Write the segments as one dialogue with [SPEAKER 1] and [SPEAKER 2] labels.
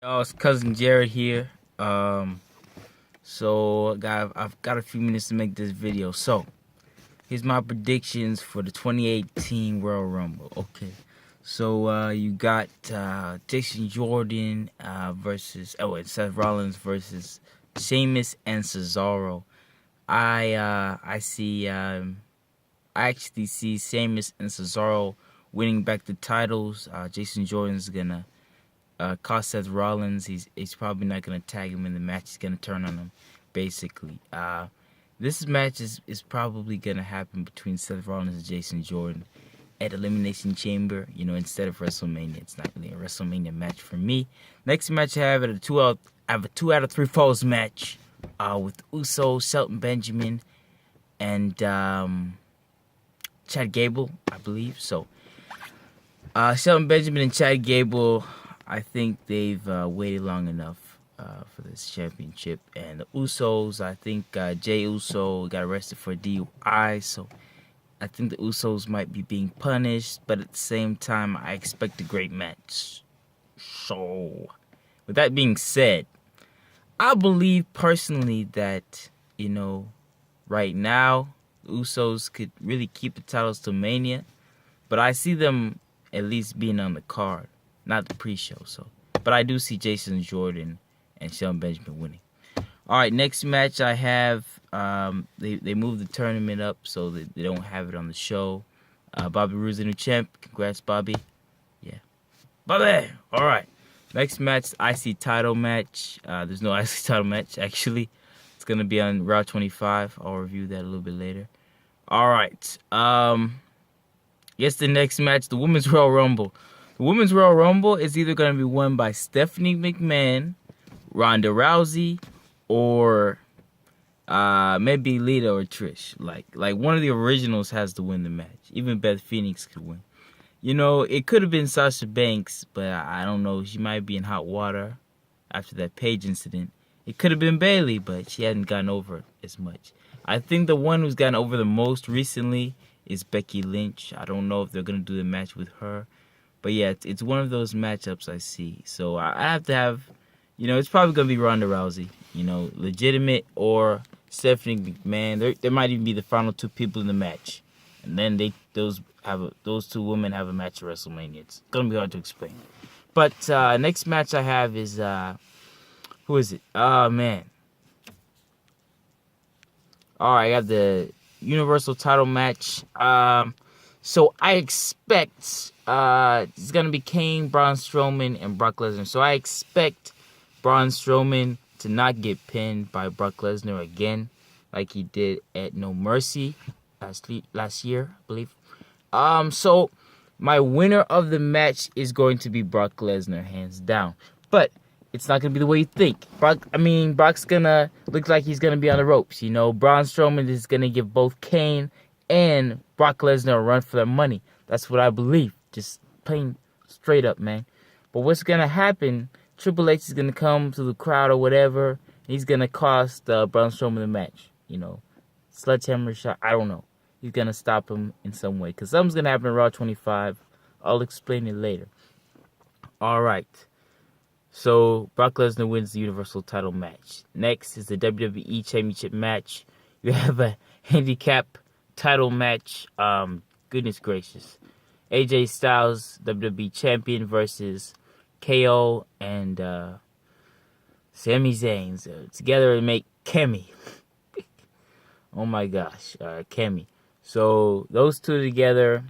[SPEAKER 1] Oh, it's cousin Jared here. So I've got a few minutes to make this video. So here's my predictions for the 2018 Royal Rumble. Okay, so you got Jason Jordan versus Seth Rollins versus Sheamus and Cesaro. I actually see Sheamus and Cesaro winning back the titles. Jason Jordan's gonna cost Seth Rollins. He's probably not gonna tag him in the match. He's gonna turn on him, basically. This match is probably gonna happen between Seth Rollins and Jason Jordan at Elimination Chamber. You know, instead of WrestleMania. It's not really a WrestleMania match for me. Next match I have a 2 out of 3 falls match with Uso, Shelton Benjamin, and Chad Gable, I believe. So Shelton Benjamin and Chad Gable, I think they've waited long enough for this championship. And the Usos, I think Jey Uso got arrested for DUI, so I think the Usos might be being punished. But at the same time, I expect a great match. So, with that being said, I believe personally that, right now, the Usos could really keep the titles to Mania. But I see them at least being on the card, not the pre-show. But I do see Jason Jordan and Shelton Benjamin winning. All right, next match I have, they moved the tournament up so that they don't have it on the show. Bobby Roode's the new champ. Congrats, Bobby. Yeah. Bobby! All right. Next match, IC title match. There's no IC title match, actually. It's going to be on Raw 25. I'll review that a little bit later. All right. Yes, the next match, the Women's Royal Rumble. The Women's Royal Rumble is either going to be won by Stephanie McMahon, Ronda Rousey, or maybe Lita or Trish. Like one of the originals has to win the match. Even Beth Phoenix could win. It could have been Sasha Banks, but I don't know. She might be in hot water after that Paige incident. It could have been Bayley, but she hadn't gotten over it as much. I think the one who's gotten over the most recently is Becky Lynch. I don't know if they're going to do the match with her. But yeah, it's one of those matchups I see. So I have to have, it's probably going to be Ronda Rousey. Legitimate or Stephanie McMahon. There might even be the final 2 people in the match. And then those 2 women have a match at WrestleMania. It's going to be hard to explain. But next match I have is, who is it? Oh, man. All right, I got the Universal title match. So I expect it's going to be Kane, Braun Strowman, and Brock Lesnar. So I expect Braun Strowman to not get pinned by Brock Lesnar again, like he did at No Mercy last year, I believe. So my winner of the match is going to be Brock Lesnar, hands down. But it's not going to be the way you think. Brock's going to look like he's going to be on the ropes. Braun Strowman is going to give both Kane and Brock Lesnar a run for their money. That's what I believe. Just plain straight up, man. But what's going to happen, Triple H is going to come to the crowd or whatever, and he's going to cost Braun Strowman the match. Sledgehammer shot, I don't know. He's going to stop him in some way. Because something's going to happen in Raw 25. I'll explain it later. All right. So, Brock Lesnar wins the Universal title match. Next is the WWE Championship match. You have a handicap title match. Goodness gracious. AJ Styles, WWE Champion, versus KO and Sami Zayn. Together to make Kemi. Oh my gosh. Kemi. So, those 2 together,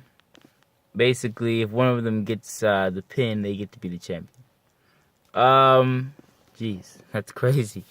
[SPEAKER 1] basically, if one of them gets the pin, they get to be the champion. Jeez, that's crazy.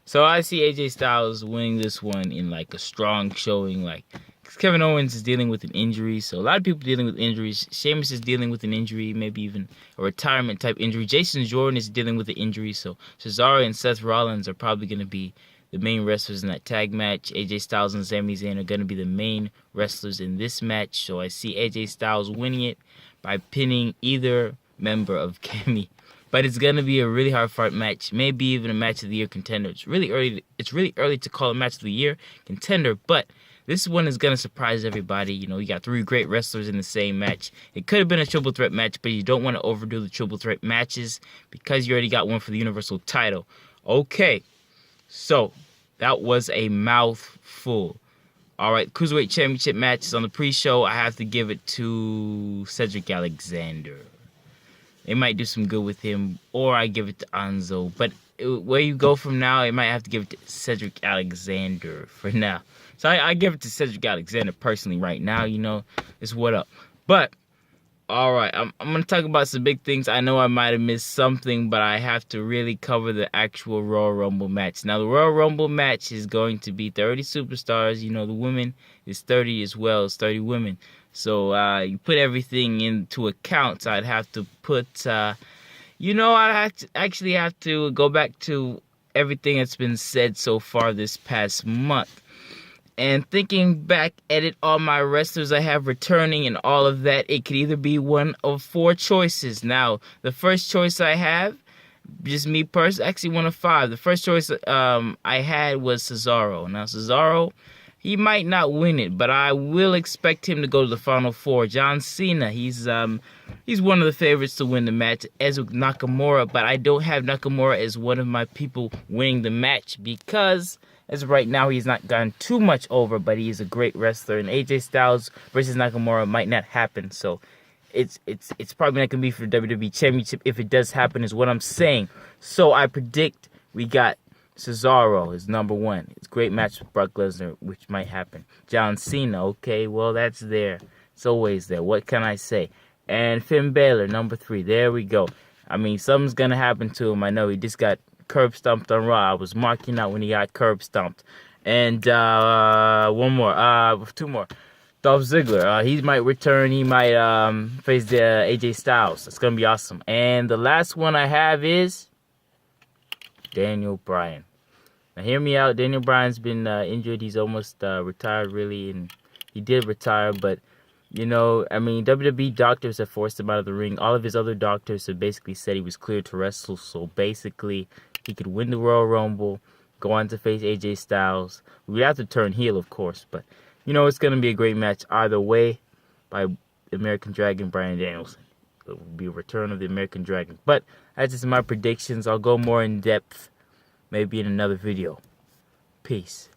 [SPEAKER 1] So I see AJ Styles winning this one in like a strong showing, because Kevin Owens is dealing with an injury, so a lot of people dealing with injuries. Sheamus is dealing with an injury, maybe even a retirement type injury. Jason Jordan is dealing with an injury, so Cesaro and Seth Rollins are probably going to be the main wrestlers in that tag match. AJ Styles and Sami Zayn are going to be the main wrestlers in this match, so I see AJ Styles winning it by pinning either member of Kemi. But it's going to be a really hard-fought match, maybe even a match of the year contender. It's really early to call a match of the year contender, but This one is gonna surprise everybody. You know, you got 3 great wrestlers in the same match. It could have been a triple threat match, but you don't want to overdo the triple threat matches because you already got one for the Universal title. Okay, so that was a mouthful. All right, Cruiserweight Championship matches on the pre-show. I have to give it to Cedric Alexander. They might do some good with him, or I give it to Anzo. But where you go from now, I might have to give it to Cedric Alexander for now. So I give it to Cedric Alexander personally right now. You know, it's what up. But all right, I'm going to talk about some big things. I know I might have missed something, but I have to really cover the actual Royal Rumble match. Now, the Royal Rumble match is going to be 30 superstars. You know, the women is 30 as well. It's 30 women. So you put everything into account. So I'd have to put, you know, I'd actually have to go back to everything that's been said so far this past month. And thinking back at it, all my wrestlers I have returning and all of that, it could either be one of 4 choices. Now, the first choice I have, just me personally, actually one of 5. The first choice I had was Cesaro. Now, Cesaro, he might not win it, but I will expect him to go to the Final 4. John Cena, he's one of the favorites to win the match, as with Nakamura, but I don't have Nakamura as one of my people winning the match because as of right now, he's not gone too much over, but he is a great wrestler. And AJ Styles versus Nakamura might not happen, so it's probably not gonna be for the WWE Championship if it does happen, is what I'm saying. So I predict we got Cesaro is number 1. It's a great match with Brock Lesnar, which might happen. John Cena, okay, well that's there. It's always there. What can I say? And Finn Balor, number 3. There we go. I mean, something's gonna happen to him. I know he just got curb stomped on Raw. I was marking out when he got curb stomped. And 2 more. Dolph Ziggler. He might return. He might face the AJ Styles. It's gonna be awesome. And the last one I have is Daniel Bryan. Now hear me out. Daniel Bryan's been injured. He's almost retired, really, and he did retire, but you know, I mean, WWE doctors have forced him out of the ring. All of his other doctors have basically said he was cleared to wrestle. So basically, he could win the Royal Rumble, go on to face AJ Styles. We have to turn heel, of course. But, you know, it's going to be a great match either way by the American Dragon, Bryan Danielson. It will be a return of the American Dragon. But that's just my predictions. I'll go more in depth maybe in another video. Peace.